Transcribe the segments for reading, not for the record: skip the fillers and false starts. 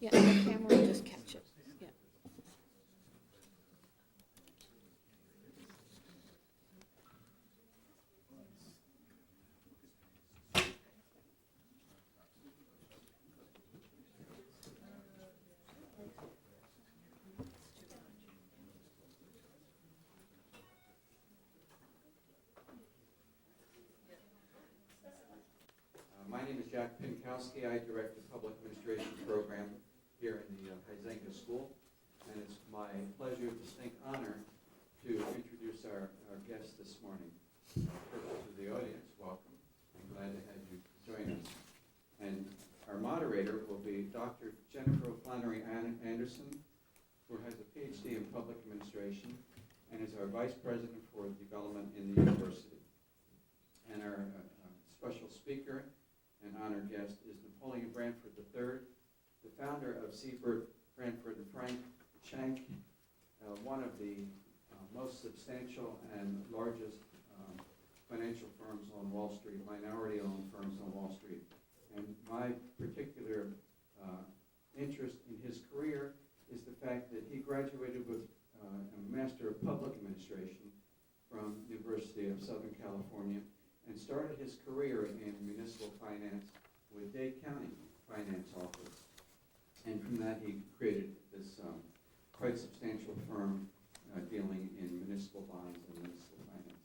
Yeah, the camera will just catch it. Yeah. My name is Jack Pinkowski. I direct the Public Administration Program here in the Huizenga School. And it's my pleasure, distinct honor, to introduce our guest this morning. First to the audience, welcome. I'm glad to have you join us. And our moderator will be Dr. Jennifer Flannery Anderson, who has a PhD in Public Administration and is our Vice President for Development in the University. And our special speaker and honored guest is Napoleon Brandford III, the founder of Siebert, Brandford and Frank Schenck, one of the most substantial and largest financial firms on Wall Street, minority-owned firms on Wall Street. And my particular interest in his career is the fact that he graduated with a Master of Public Administration from the University of Southern California and started his career in municipal finance with Dade County Finance Office. And from that, he created this quite substantial firm dealing in municipal bonds and municipal finance.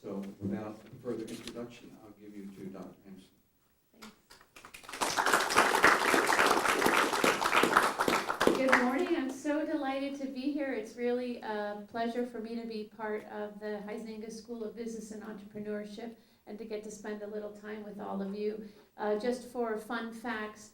So without further introduction, I'll give you to Dr. Anderson. Good morning. I'm so delighted to be here. It's really a pleasure for me to be part of the Huizenga School of Business and Entrepreneurship and to get to spend a little time with all of you. Just for fun facts,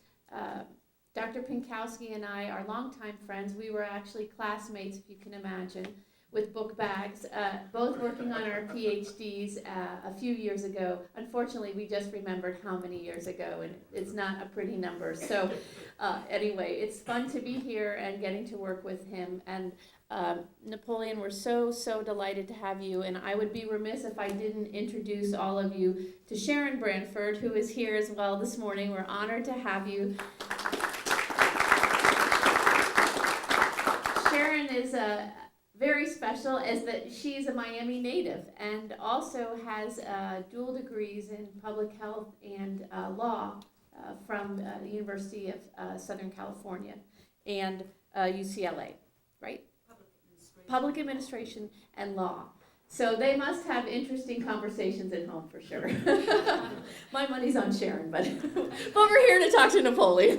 Dr. Pinkowski and I are longtime friends. We were actually classmates, if you can imagine, with book bags, both working on our PhDs a few years ago. Unfortunately, we just remembered how many years ago, and it's not a pretty number. So anyway, it's fun to be here and getting to work with him. And Napoleon, we're so delighted to have you. And I would be remiss if I didn't introduce all of you to Sharon Brandford, who is here as well this morning. We're honored to have you. Sharon is very special as that she's a Miami native and also has dual degrees in public health and law from the University of Southern California and UCLA, right? Public administration and law. So they must have interesting conversations at home for sure. My money's on Sharon, but we're here to talk to Napoleon.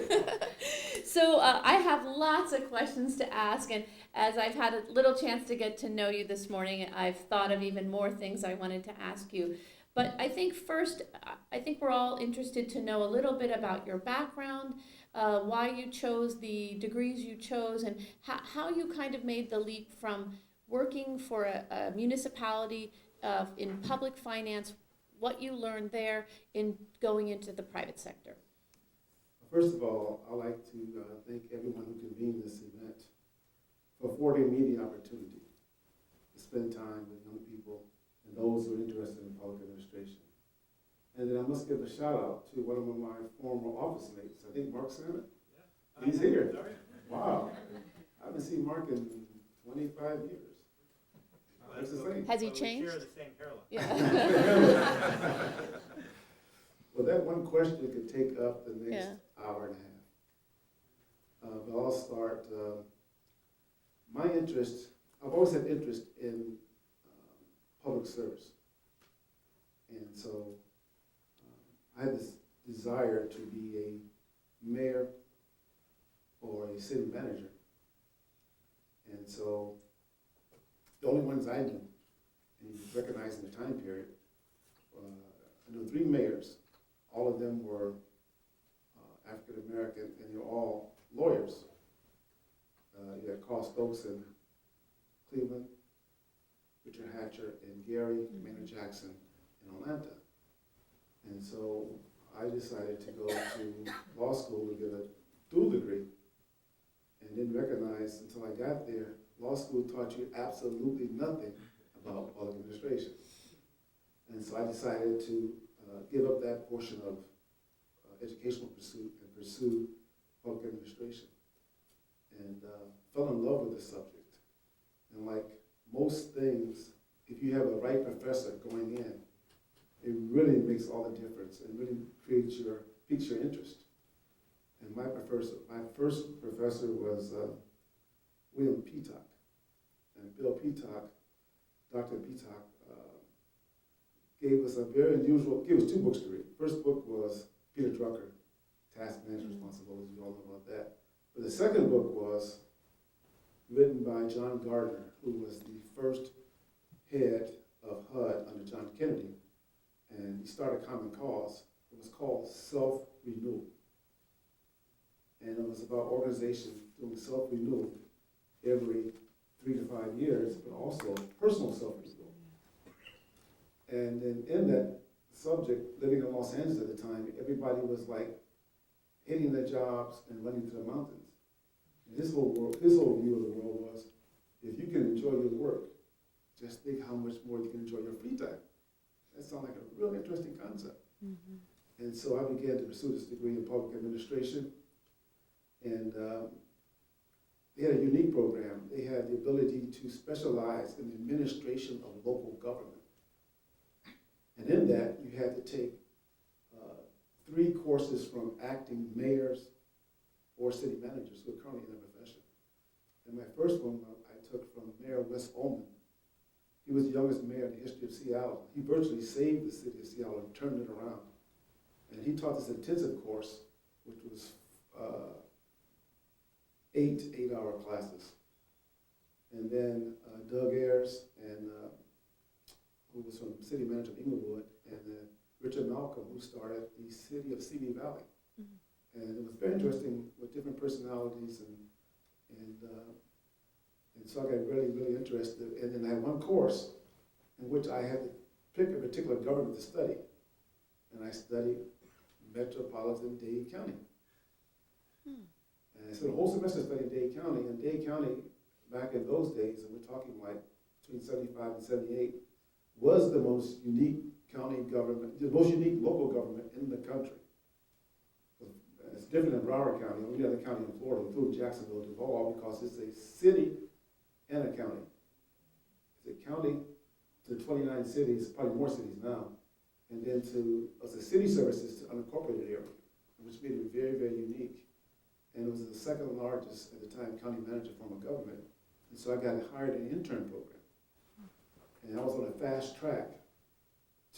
So I have lots of questions to ask, and as I've had a little chance to get to know you this morning, I've thought of even more things I wanted to ask you. But I think first, I think we're all interested to know a little bit about your background, why you chose the degrees you chose, and how you kind of made the leap from working for a municipality in public finance, what you learned there in going into the private sector. First of all, I'd like to thank everyone who convened this event for affording me the opportunity to spend time with young people and those who are interested in public administration. And then I must give a shout out to one of my former office mates. I think Mark Santa. Yeah. He's here. Wow. I haven't seen Mark in 25 years. That's the same. Has he changed? We share the same hairline. Yeah. Well, that one question could take up the next hour and a half. But I'll start. My interest, I've always had interest in public service. And so I had this desire to be a mayor or a city manager. And so the only ones I knew, and you recognize in the time period, I knew 3 mayors. All of them were African American, and they were all lawyers. You had Carl Stokes in Cleveland, Richard Hatcher in Gary, Maynard Jackson in Atlanta. And so I decided to go to law school to get a dual degree, and didn't recognize until I got there, law school taught you absolutely nothing about public administration. And so I decided to give up that portion of educational pursuit and pursue public administration. and fell in love with the subject. And like most things, if you have a right professor going in, it really makes all the difference and really piques your interest. And my first professor was William Peacock. And Bill Peacock, Dr. Peacock, gave us two books to read. First book was Peter Drucker, Task Management Responsibilities. You all know about that. But the second book was written by John Gardner, who was the first head of HUD under John Kennedy. And he started Common Cause. It was called Self-Renewal. And it was about organizations doing self-renewal every 3 to 5 years, but also personal self-renewal. And then in that subject, living in Los Angeles at the time, everybody was like hating their jobs and running to the mountains. And his whole view of the world was, if you can enjoy your work, just think how much more you can enjoy your free time. That sounds like a real interesting concept. Mm-hmm. And so I began to pursue this degree in public administration. And they had a unique program. They had the ability to specialize in the administration of local government. And in that, you had to take 3 courses from acting mayors or city managers who are currently in the profession. And my first one I took from Mayor Wes Ullman. He was the youngest mayor in the history of Seattle. He virtually saved the city of Seattle and turned it around. And he taught this intensive course, which was 8 8-hour classes. And then Doug Ayers, and who was from city manager of Inglewood, and then Richard Malcolm, who started the city of Simi Valley. Mm-hmm. And it was very interesting with different personalities, and so I got really, really interested. And then I had one course in which I had to pick a particular government to study. And I studied metropolitan Dade County. And I spent a whole semester studying Dade County, and Dade County, back in those days, and we're talking like between 75 and 78, was the most unique county government, the most unique local government in the country. It's different than Broward County, or any other county in Florida, including Jacksonville, Duval, because it's a city and a county. It's a county to 29 cities, probably more cities now, and then to as a city services to unincorporated area, which made it very, very unique. And it was the second largest at the time county manager form of government. And so I got hired in an intern program. And I was on a fast track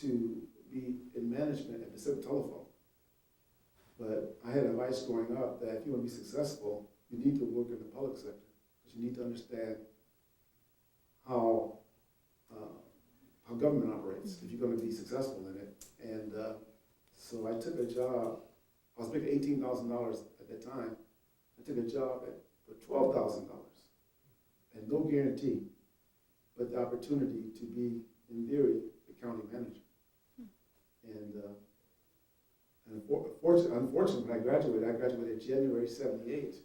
to be in management at Pacific Telephone. But I had advice growing up that if you want to be successful, you need to work in the public sector, because you need to understand how government operates if you're going to be successful in it. And so I took a job. I was making $18,000 at that time. I took a job for $12,000, and no guarantee, but the opportunity to be, in theory, the county manager. And unfortunately, when I graduated January 78.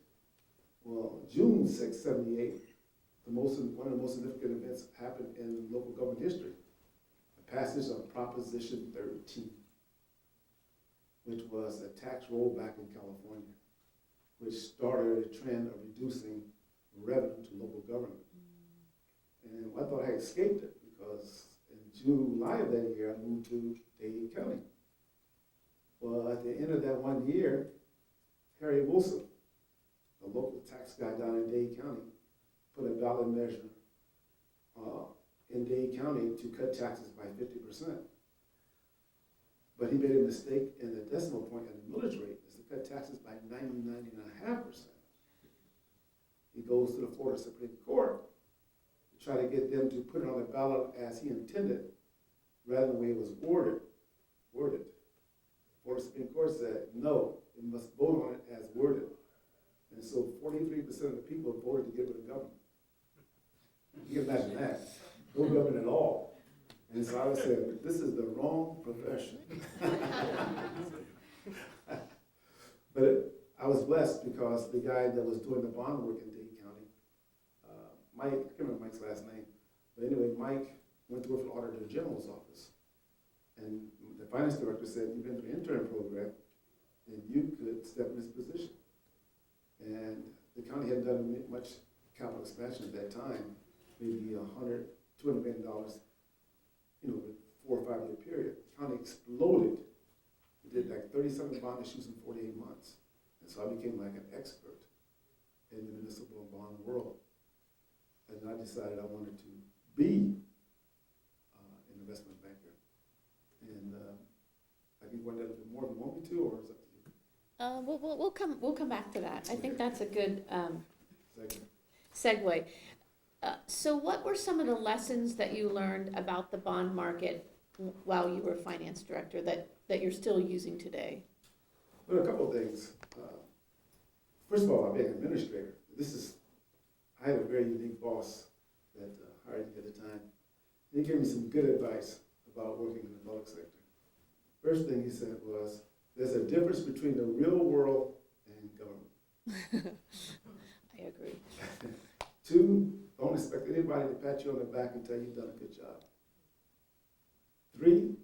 Well, June 6, 78, one of the most significant events happened in local government history. The passage of Proposition 13, which was a tax rollback in California, which started a trend of reducing revenue to local government. And I thought I escaped it, because in July of that year, I moved to Dade County. Well, at the end of that 1 year, Harry Wilson, the local tax guy down in Dade County, put a ballot measure in Dade County to cut taxes by 50%. But he made a mistake in the decimal point in the millage rate, is to cut taxes by 99.5%. He goes to the Florida Supreme Court to try to get them to put it on the ballot as he intended, rather than the way it was worded. Florida Supreme Court said, no, it must vote on it as worded. And so 43% of the people voted to get rid of government. You can imagine that. No government at all. And so I was saying, this is the wrong profession. But I was blessed, because the guy that was doing the bond work in Dade County, Mike, I can't remember Mike's last name, but anyway, Mike went to work for the Auditor General's office. And the finance director said, you've been through the intern program, and you could step in this position. And the county hadn't done much capital expansion at that time, maybe $200 million, you know, with 4 or 5 year period. The county exploded. We did like 37 bond issues in 48 months. And so I became like an expert in the municipal and bond world. And I decided I wanted to be an investment banker. And I can go into that a bit more if you want me to, or is it up to you? We'll come back to that. I think that's a good Second. segue. So what were some of the lessons that you learned about the bond market while you were finance director that you're still using today? Well, a couple of things. First of all, I'm being an administrator. I had a very unique boss that hired me at the time. He gave me some good advice about working in the public sector. First thing he said was, there's a difference between the real world and government. I agree. 2, don't expect anybody to pat you on the back and tell you you've done a good job. 3,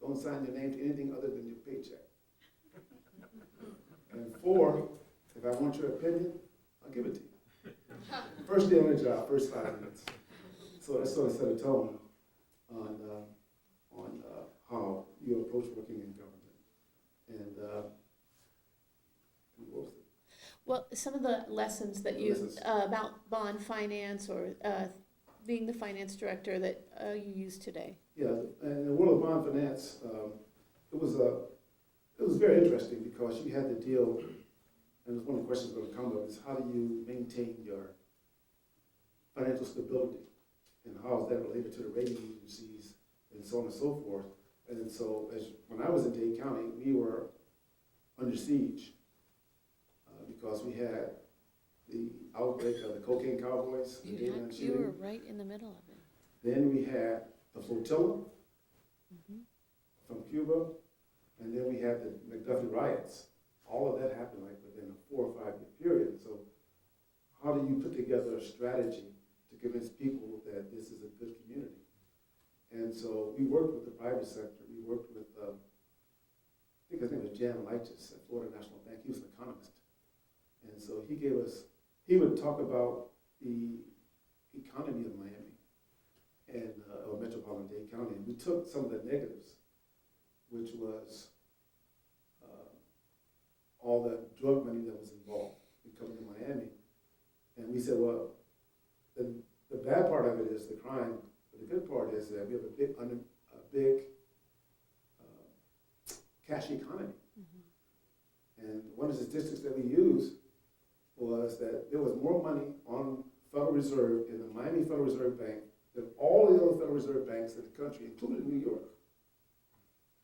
don't sign your name to anything other than your paycheck. And 4, if I want your opinion, I'll give it to you. First day on the job, first 5 minutes. So that sort of set a tone on how you approach working in government. And what was it? Well, some of the lessons that about bond finance or being the finance director that you use today. Yeah, and in the world of bond finance, it was very interesting because you had to deal, and it's one of the questions going to come up, is how do you maintain your financial stability, and how is that related to the rating agencies, and so on and so forth. And so when I was in Dade County, we were under siege because we had the outbreak of the cocaine cowboys. You were right in the middle of it. Then we had the flotilla from Cuba, and then we had the McDuffie riots. All of that happened like within a 4 or 5 year period. So how do you put together a strategy to convince people that this is a good community? And so we worked with the private sector. We worked with, I think his name was Jan Lichis at Florida National Bank. He was an economist. And so he would talk about the economy of Miami and or metropolitan Dade County. And we took some of the negatives, which was all the drug money that was involved in coming to Miami. And we said, well, the bad part of it is the crime, but the good part is that we have a big cash economy. And one of the statistics that we used was that there was more money on Federal Reserve in the Miami Federal Reserve Bank than all the other Federal Reserve banks in the country, including New York.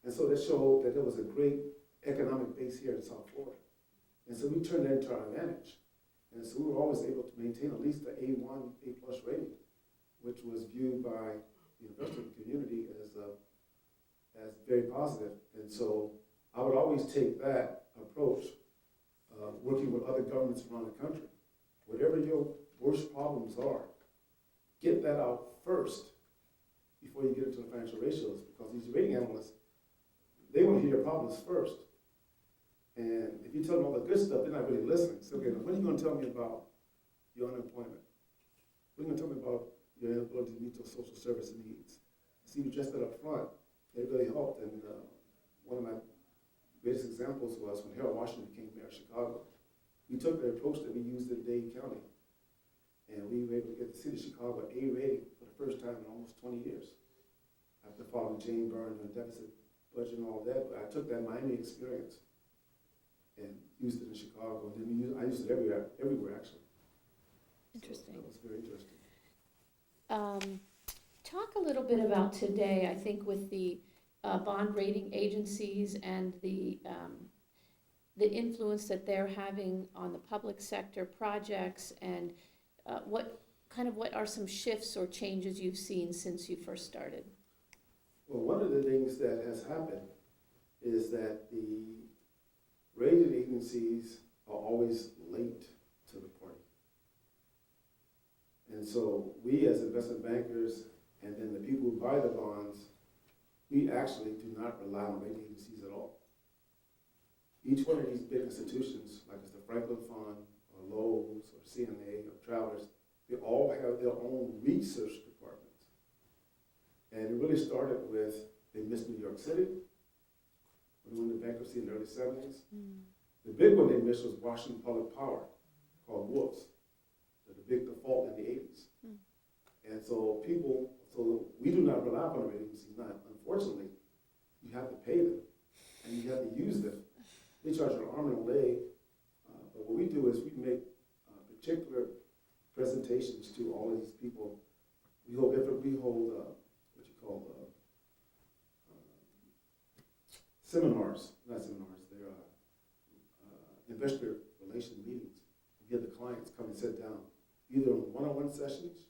And so that showed that there was a great economic base here in South Florida. And so we turned that into our advantage. And so we were always able to maintain at least the A1, A+ rating, which was viewed by the investment community as very positive. And so I would always take that approach, working with other governments around the country. Whatever your worst problems are, get that out first before you get into the financial ratios, because these rating analysts, they want to hear your problems first. And if you tell them all the good stuff, they're not really listening. So, okay, now when are you going to tell me about your unemployment? When are you going to tell me about your inability to meet those social service needs? See, you addressed that up front. It really helped. And one of my greatest examples was when Harold Washington became mayor of Chicago. We took the approach that we used in Dade County, and we were able to get the city of Chicago an A rating for the first time in almost 20 years. After following Jane Byrne and the deficit budget and all that, but I took that Miami experience and used it in Chicago, and then I used it everywhere actually. Interesting. So that was very interesting. Talk a little bit about today, I think, with the bond rating agencies and the influence that they're having on the public sector projects, and what are some shifts or changes you've seen since you first started? Well, one of the things that has happened is that the rating agencies are always late to the party. And so we as investment bankers and then the people who buy the bonds, we actually do not rely on rating agencies at all. Each one of these big institutions, like it's the Franklin Fund or Lowe's or CNA or Travelers, they all have their own research departments. And it really started with, they missed New York City, when they went into bankruptcy in the early 70s. The big one they missed was Washington Public Power, called Wolves, the big default in the 80s. And so we do not rely on the rating agencies now. Unfortunately, you have to pay them, and you have to use them. They charge an arm and a leg, but what we do is we make particular presentations to all of these people. We hold seminars, not seminars, they're investor relation meetings. We have the clients come and sit down, either on one-on-one sessions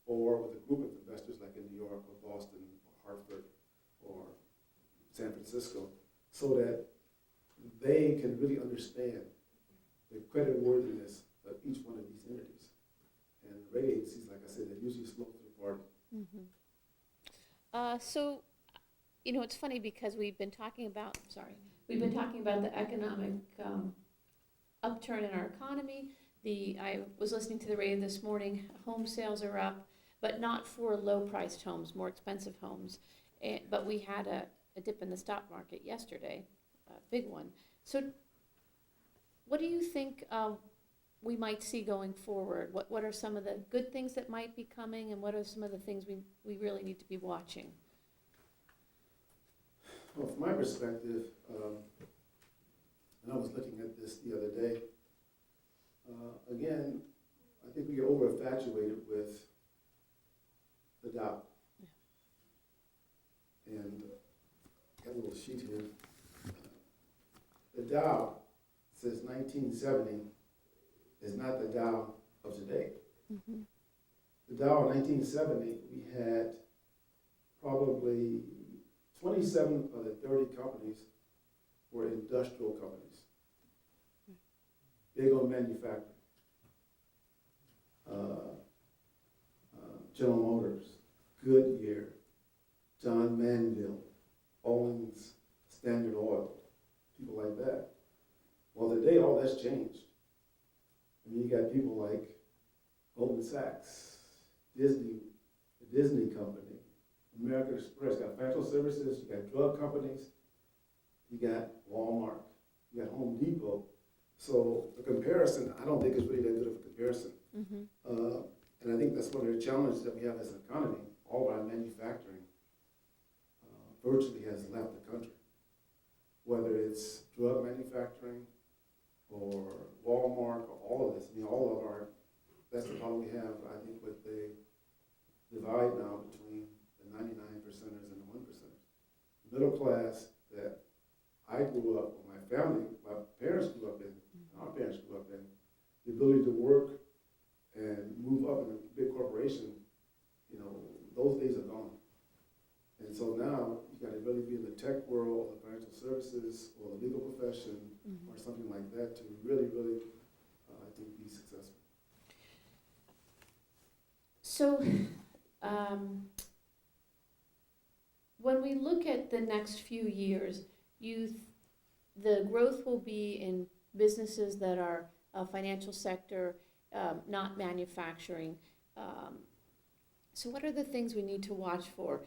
or with a group of investors like in New York or Boston or Hartford or San Francisco, so that they can really understand the creditworthiness of each one of these entities. And the rating agencies, like I said, they're usually slow to the party. So, it's funny because we've been talking about the economic upturn in our economy. I was listening to the radio this morning, home sales are up, but not for low-priced homes, more expensive homes. But we had a dip in the stock market yesterday, a big one. So what do you think we might see going forward? What are some of the good things that might be coming, and what are some of the things we really need to be watching? Well, from my perspective, and I was looking at this the other day, again, I think we get over-infatuated with the Dow. And got a little sheet here. The Dow since 1970 is not the Dow of today. The Dow in 1970, we had probably 27 of the 30 companies were industrial companies, big on manufacturing. General Motors, Goodyear, John Manville, Owens, Standard Oil, people like that. Well, today all that's changed. I mean, you got people like Goldman Sachs, Disney, the Disney Company, American Express, you got financial services, you got drug companies, you got Walmart, you got Home Depot. So the comparison, I don't think is really that good of a comparison. And I think that's one of the challenges that we have as an economy. All of our manufacturing virtually has left the country. Whether it's drug manufacturing or Walmart or all of this, I mean, that's the problem we have, I think, with the divide now between the 99%ers and the 1%ers. Middle class that I grew up, or my parents grew up in, our parents grew up in, the ability to work and move up in a big corporation, those days are gone. And so now you got to really be in the tech world, or the financial services, or the legal profession, or something like that to really, I think, be successful. So, when we look at the next few years, the growth will be in businesses that are financial sector, not manufacturing. So what are the things we need to watch for?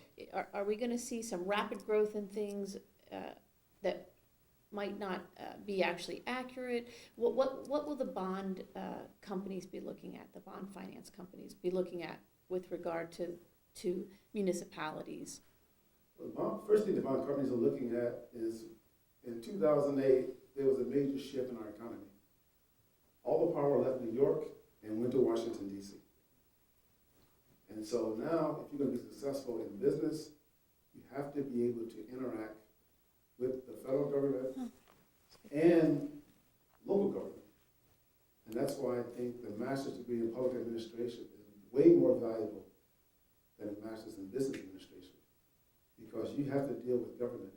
Are we going to see some rapid growth in things that might not be actually accurate? What will the bond companies be looking at, the bond finance companies be looking at with regard to municipalities? Well, first thing the bond companies are looking at is, in 2008, there was a major shift in our economy. All the power left New York and went to Washington, D.C. And so now, if you're going to be successful in business, you have to be able to interact with the federal government and local government. And that's why I think the master's degree in public administration is way more valuable than a master's in business administration, because you have to deal with government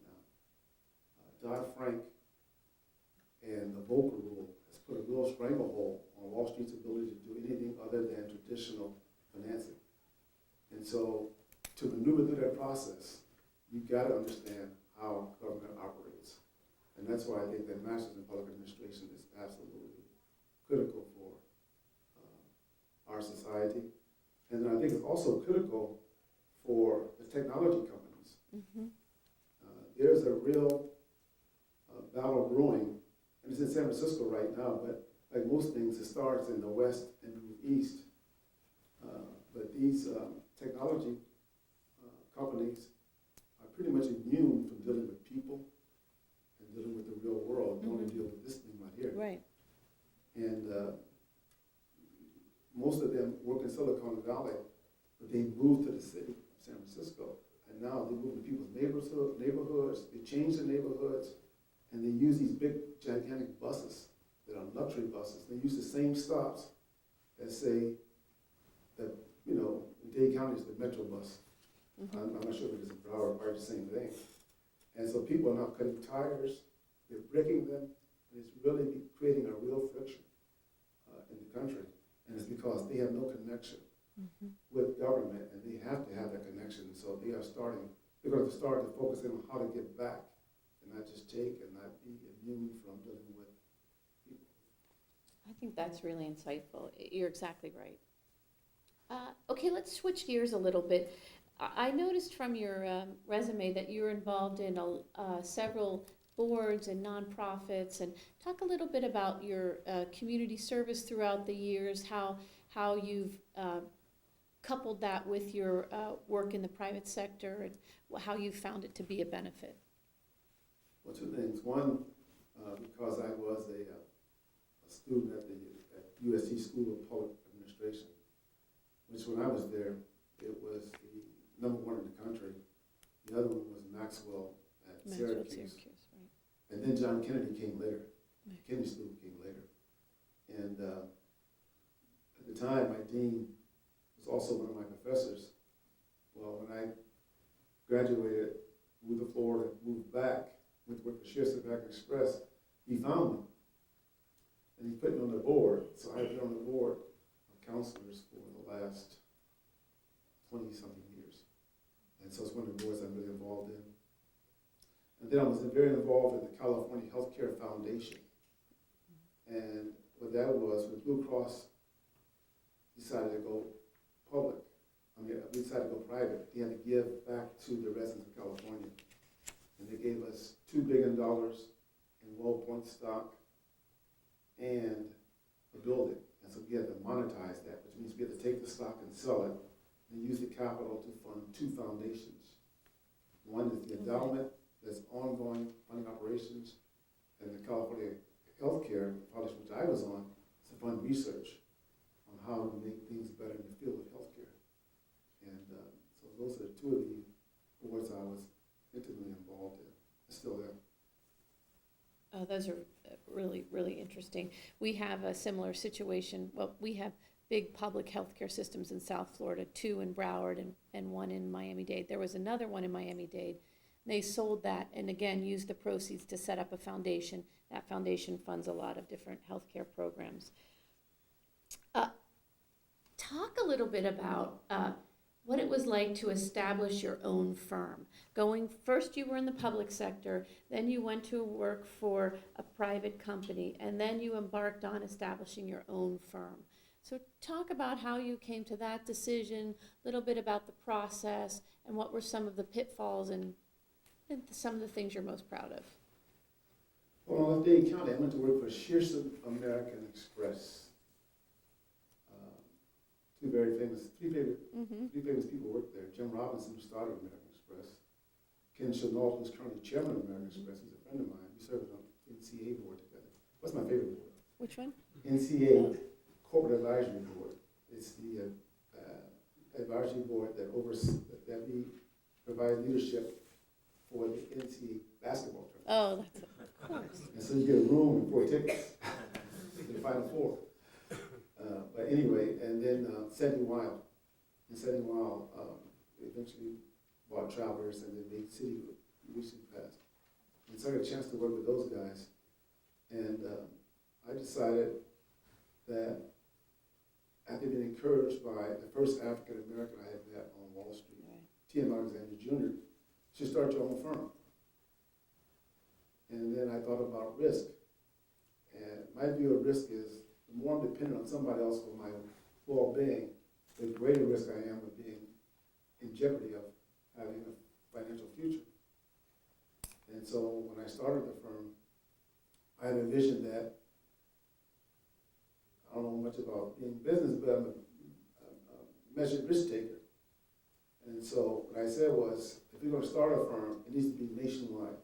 now. Dodd-Frank and the Volcker Rule has put a real stranglehold on Wall Street's ability to do anything other than traditional financing. And so to maneuver through that process, you've got to understand how government operates. And that's why I think that master's in public administration is absolutely critical for our society. And then I think it's also critical for the technology companies. Mm-hmm. There's a real battle brewing, and it's in San Francisco right now, but like most things, it starts in the West and moves east. But these technology companies are pretty much immune from dealing with people and dealing with the real world. They only deal with this thing right here. Right. And most of them work in Silicon Valley, but they moved to the city, San Francisco, and now they move to people's neighborhoods, they change the neighborhoods, and they use these big, gigantic buses that are luxury buses. They use the same stops as, say, the, you know, in Dade County is the Metro bus. Mm-hmm. I'm not sure if it is in Broward, probably the same thing. And so people are now cutting tires, they're breaking them, and it's really creating a real friction in the country. And it's because they have no connection with government, and they have to have that connection. So they're going to start to focus in on how to get back, and not just take and not be immune from dealing with people. I think that's really insightful. You're exactly right. Okay, let's switch gears a little bit. I noticed from your resume that you're involved in several boards and nonprofits, and talk a little bit about your community service throughout the years, how you've coupled that with your work in the private sector, and how you found it to be a benefit. Well, two things. One, because I was a student at the USC School of Public Administration, which when I was there, it was the #1 in the country. The other one was Maxwell at Syracuse. Right. And then John Kennedy came later. Right. Kennedy School came later. And at the time, my dean was also one of my professors. Well, when I graduated, moved to Florida, moved back, went to work for Shearson Back Express, he found me. And he put me on the board. So I've been on the board of counselors for the last 20-something years. And so it's one of the boards I'm really involved in. And then I was very involved in the California Healthcare Foundation. And what that was, when Blue Cross decided to go public, we decided to go private, they had to give back to the residents of California. And they gave us $2 billion in WellPoint stock and a building. And so we had to monetize that, which means we had to take the stock and sell it, and use the capital to fund 2 foundations. One is the endowment that's ongoing funding operations, and the California Healthcare Foundation, which I was on, to fund research on how to make things better in the field of healthcare. And so those are 2 of the boards I was intimately involved in. I still am. Oh, those are really, really interesting. We have a similar situation. Well, we have big public healthcare systems in South Florida, 2 in Broward and 1 in Miami-Dade. There was another one in Miami-Dade. They sold that and again used the proceeds to set up a foundation. That foundation funds a lot of different healthcare programs. Talk a little bit about what it was like to establish your own firm. First you were in the public sector, then you went to work for a private company, and then you embarked on establishing your own firm. So talk about how you came to that decision, a little bit about the process, and what were some of the pitfalls and some of the things you're most proud of. Well, in Dade County, I went to work for Shearson American Express. 3 famous people worked there. Jim Robinson, who started American Express. Ken Chenault, who's currently chairman of American Express, he's a friend of mine. We served on the NCA board together. What's my favorite board? Which one? NCA, Corporate Advisory Board. It's the advisory board that we provide leadership for the NCAA basketball tournament. Oh, that's of course. And so you get a room and 4 tickets to the Final Four. But anyway, and then Sandy Wild. And Sandy Wild eventually bought Travelers and then made City recently passed. And so I got a chance to work with those guys. And I decided that after being encouraged by the first African American I had met on Wall Street, T.M. Alexander Jr., you should start your own firm. And then I thought about risk. And my view of risk is the more I'm dependent on somebody else for my well-being, the greater risk I am of being in jeopardy of having a financial future. And so when I started the firm, I had a vision that, I don't know much about being business, but I'm a measured risk taker. And so what I said was, if you're going to start a firm, it needs to be nationwide.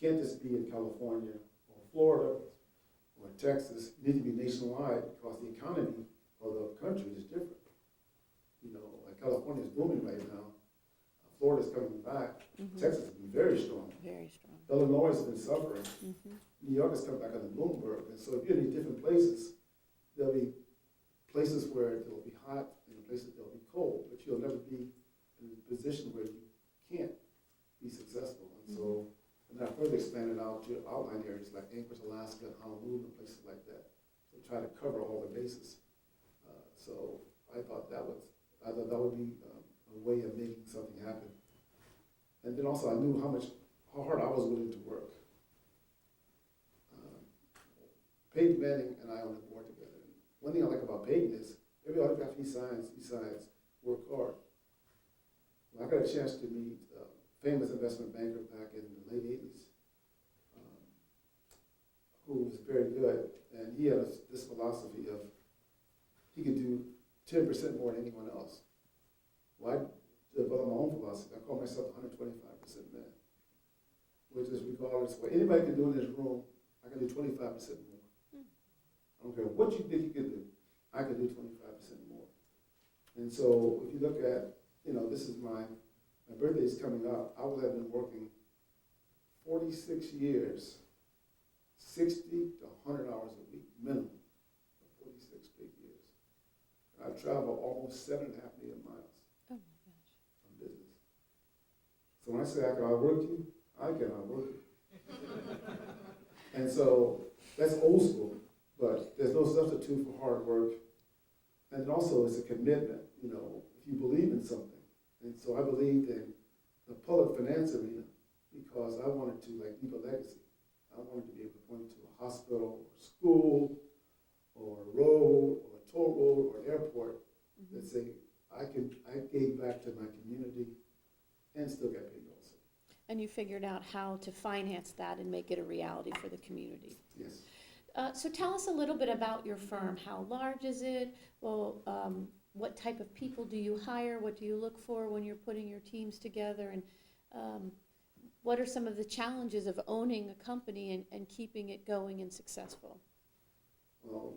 It can't just be in California or Florida or Texas. It needs to be nationwide because the economy of the country is different. You know, like California is booming right now. Florida's coming back. Texas has been very strong. Very strong. Illinois has been suffering. New York has come back on the Bloomberg. And so if you're in these different places, there'll be places where it'll be hot and places that'll be cold, but you'll never be in a position where you can't be successful. And so, and I further expanded out to outlying areas like Anchorage, Alaska, Honolulu, and places like that. So try to cover all the bases. So I thought that would be a way of making something happen. And then also I knew how hard I was willing to work. Peyton Manning and I on the board together. One thing I like about Peyton is every autograph he signs, work hard. Well, I got a chance to meet a famous investment banker back in the late 80s, who was very good, and he had this philosophy of he could do 10% more than anyone else. Well, I developed my own philosophy. I call myself 125% man, which is regardless of what anybody can do in this room, I can do 25% more. I don't care what you think you can do, I can do 25% more. And so if you look at, this is my birthday's coming up. I will have been working 46 years, 60 to 100 hours a week, minimum, for 46 straight years. I've traveled almost 7.5 million miles. Oh my gosh. On business. So when I say I can outwork you, I can outwork you. And so that's old school, but there's no substitute for hard work. And also it's a commitment, if you believe in something. And so I believed in the public finance arena because I wanted to leave a legacy. I wanted to be able to point to a hospital or a school or a road or a toll road or an airport that say, I gave back to my community and still got paid also. And you figured out how to finance that and make it a reality for the community. Yes. So tell us a little bit about your firm. How large is it? Well, what type of people do you hire? What do you look for when you're putting your teams together? And what are some of the challenges of owning a company and keeping it going and successful? Well,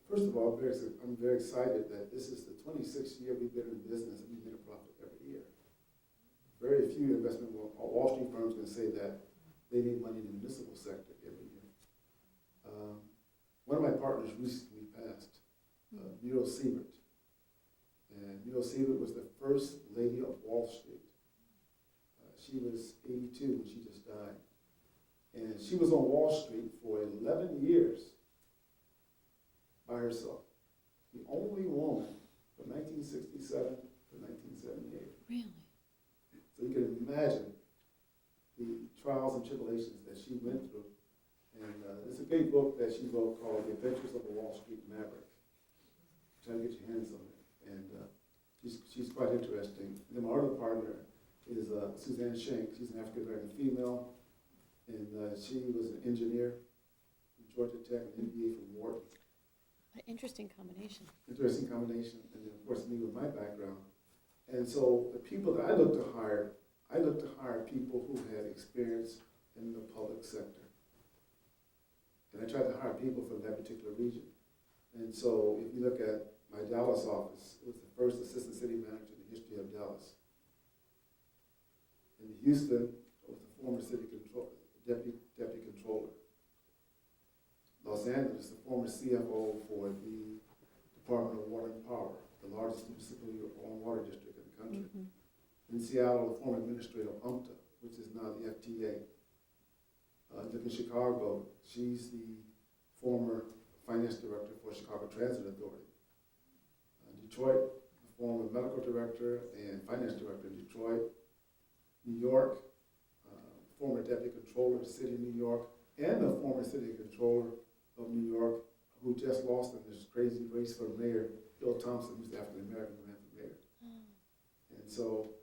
first of all, I'm very excited that this is the 26th year we've been in business and we've made a profit every year. Very few investment Wall Street firms can say that they make money in the municipal sector every year. One of my partners recently passed, Muriel Siebert. And Muriel Siebert was the first lady of Wall Street. She was 82 when she just died. And she was on Wall Street for 11 years by herself. The only woman from 1967 to 1978. Really? So you can imagine the trials and tribulations that she went through. And there's a great book that she wrote called The Adventures of a Wall Street Maverick. Try to get your hands on it. And she's quite interesting. And then my other partner is Suzanne Shank. She's an African-American female. And she was an engineer from Georgia Tech, an M.P.A. from Wharton. An interesting combination. Interesting combination. And then, of course, me with my background. And so the people that I look to hire people who had experience in the public sector. And I try to hire people from that particular region. And so if you look at my Dallas office, it was the first assistant city manager in the history of Dallas. In Houston, it was the former deputy controller. Los Angeles, the former CFO for the Department of Water and Power, the largest municipal water district in the country. In Seattle, the former administrator of UMTA, which is now the FTA. Look in Chicago, she's the former finance director for Chicago Transit Authority. Detroit, the former medical director and finance director in Detroit. New York, former deputy controller of the city of New York, and the former city controller of New York just lost in this crazy race for mayor. Bill Thompson, who's the African American, ran for mayor. And so